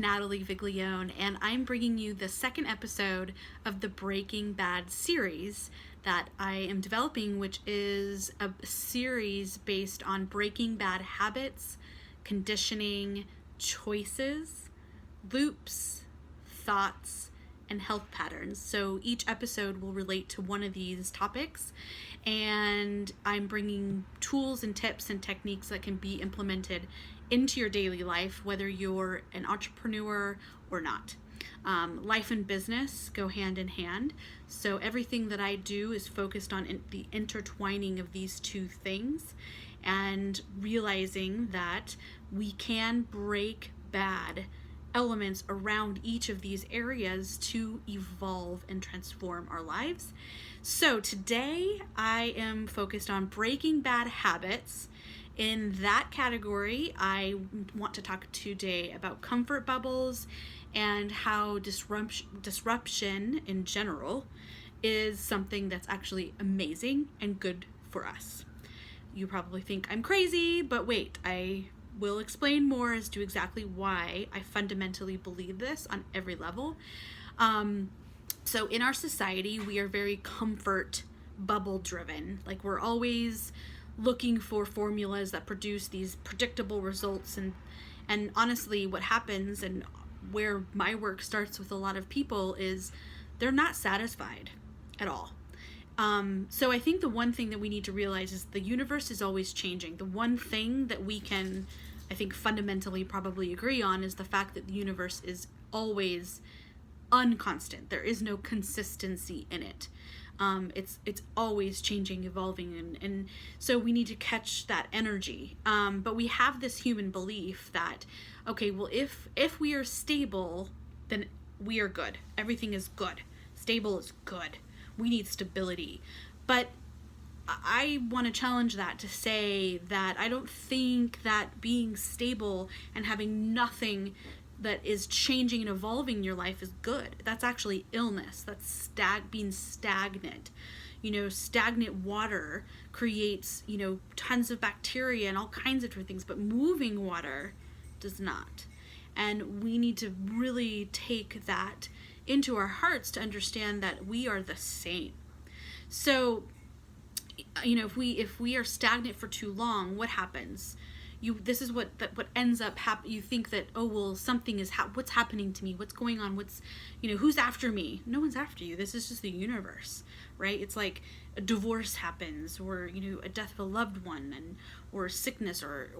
Natalie Viglione, and I'm bringing you the second episode of the Breaking Bad series that I am developing, which is a series based on breaking bad habits, conditioning, choices, loops, thoughts, and health patterns. So each episode will relate to one of these topics, and I'm bringing tools and tips and techniques that can be implemented into your daily life, whether you're an entrepreneur or not. Life and business go hand in hand. So everything that I do is focused on the intertwining of these two things and realizing that we can break bad elements around each of these areas to evolve and transform our lives. So today I am focused on breaking bad habits. In that category, I want to talk today about comfort bubbles and how disruption in general is something that's actually amazing and good for us. You probably think I'm crazy, but wait, I will explain more as to exactly why I fundamentally believe this on every level. So in our society, we are very comfort bubble driven. Like, we're always looking for formulas that produce these predictable results, and honestly what happens, and where my work starts with a lot of people, is they're not satisfied at all. So I think the one thing that we need to realize is the universe is always changing. The one thing that we can, I think, fundamentally probably agree on is the fact that the universe is always unconstant. There is no consistency in it. It's always changing, evolving, and so we need to catch that energy. But we have this human belief that, okay, well, if we are stable, then we are good. Everything is good. Stable is good. We need stability. But I want to challenge that to say that I don't think that being stable and having nothing that is changing and evolving in your life is good. That's actually illness. That's being stagnant. Stagnant water creates, tons of bacteria and all kinds of different things, but moving water does not. And we need to really take that into our hearts to understand that we are the same. So, if we are stagnant for too long, what happens? This is what ends up happening. You think that, oh, well, something is what's happening to me? What's going on? Who's after me? No one's after you. This is just the universe, right? It's like a divorce happens, or a death of a loved one, or sickness, or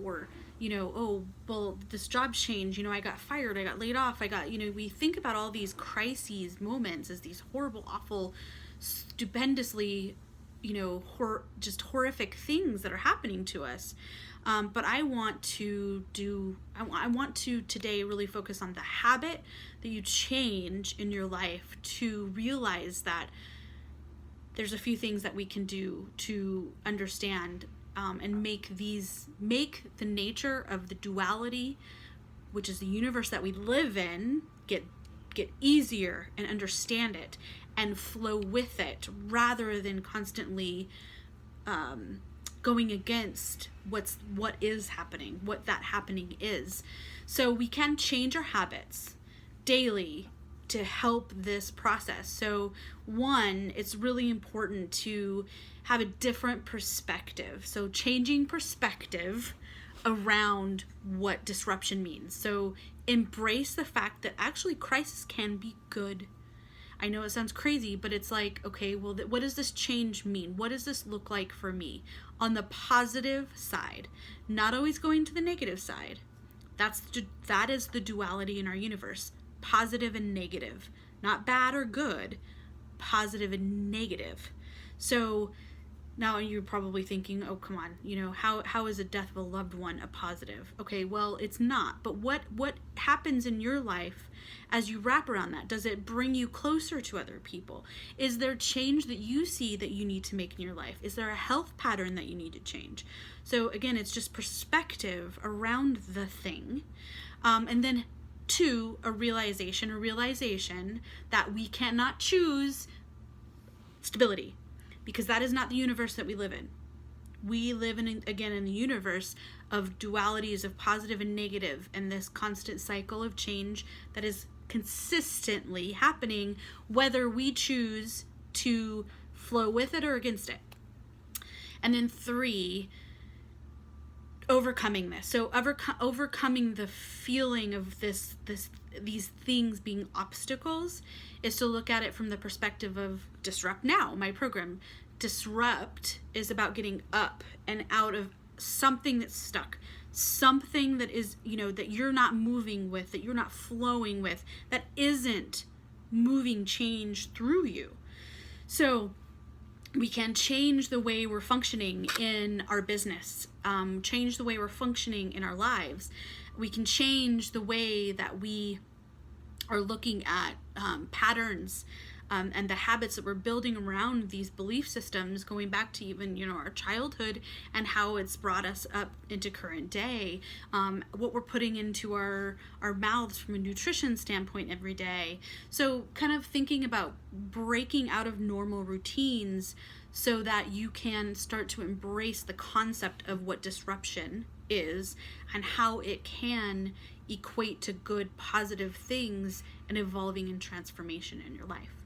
oh, well, this job change. I got fired. I got laid off. We think about all these crises moments as these horrible, awful, stupendously, just horrific things that are happening to us. But I want to today really focus on the habit that you change in your life to realize that there's a few things that we can do to understand and make the nature of the duality, which is the universe that we live in, get easier, and understand it and flow with it, rather than constantly going against what is happening, what that happening is. So we can change our habits daily to help this process. So one, it's really important to have a different perspective. So changing perspective around what disruption means. So embrace the fact that actually crisis can be good. I know it sounds crazy, but it's like, okay, well, what does this change mean? What does this look like for me? On the positive side, not always going to the negative side. That is the duality in our universe. Positive and negative. Not bad or good. Positive and negative. So now you're probably thinking, oh, come on, how is a death of a loved one a positive? Okay, well, it's not. But what happens in your life as you wrap around that? Does it bring you closer to other people? Is there change that you see that you need to make in your life? Is there a health pattern that you need to change? So again, it's just perspective around the thing. And then two, a realization that we cannot choose stability, because that is not the universe that we live in. we live in the universe of dualities of positive and negative, and this constant cycle of change that is consistently happening, whether we choose to flow with it or against it. And then 3, overcoming this. So overcoming the feeling of these things being obstacles is to look at it from the perspective of Disrupt Now, my program. Disrupt is about getting up and out of something that's stuck, something that is, that you're not moving with, that you're not flowing with, that isn't moving change through you. So we can change the way we're functioning in our business, change the way we're functioning in our lives. We can change the way that we are looking at patterns and the habits that we're building around these belief systems, going back to even, our childhood and how it's brought us up into current day, what we're putting into our mouths from a nutrition standpoint every day. So kind of thinking about breaking out of normal routines so that you can start to embrace the concept of what disruption is and how it can equate to good, positive things and evolving and transformation in your life.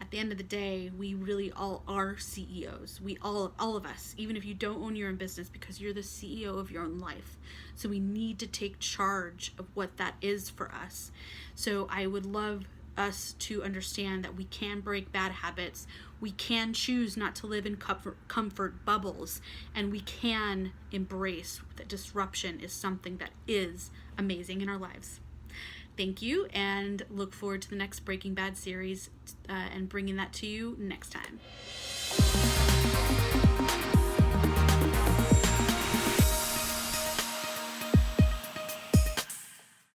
At the end of the day, we really all are CEOs. We all of us, even if you don't own your own business, because you're the CEO of your own life. So we need to take charge of what that is for us. So I would love us to understand that we can break bad habits. We can choose not to live in comfort bubbles, and we can embrace that disruption is something that is amazing in our lives. Thank you, and look forward to the next Breaking Bad series and bringing that to you next time.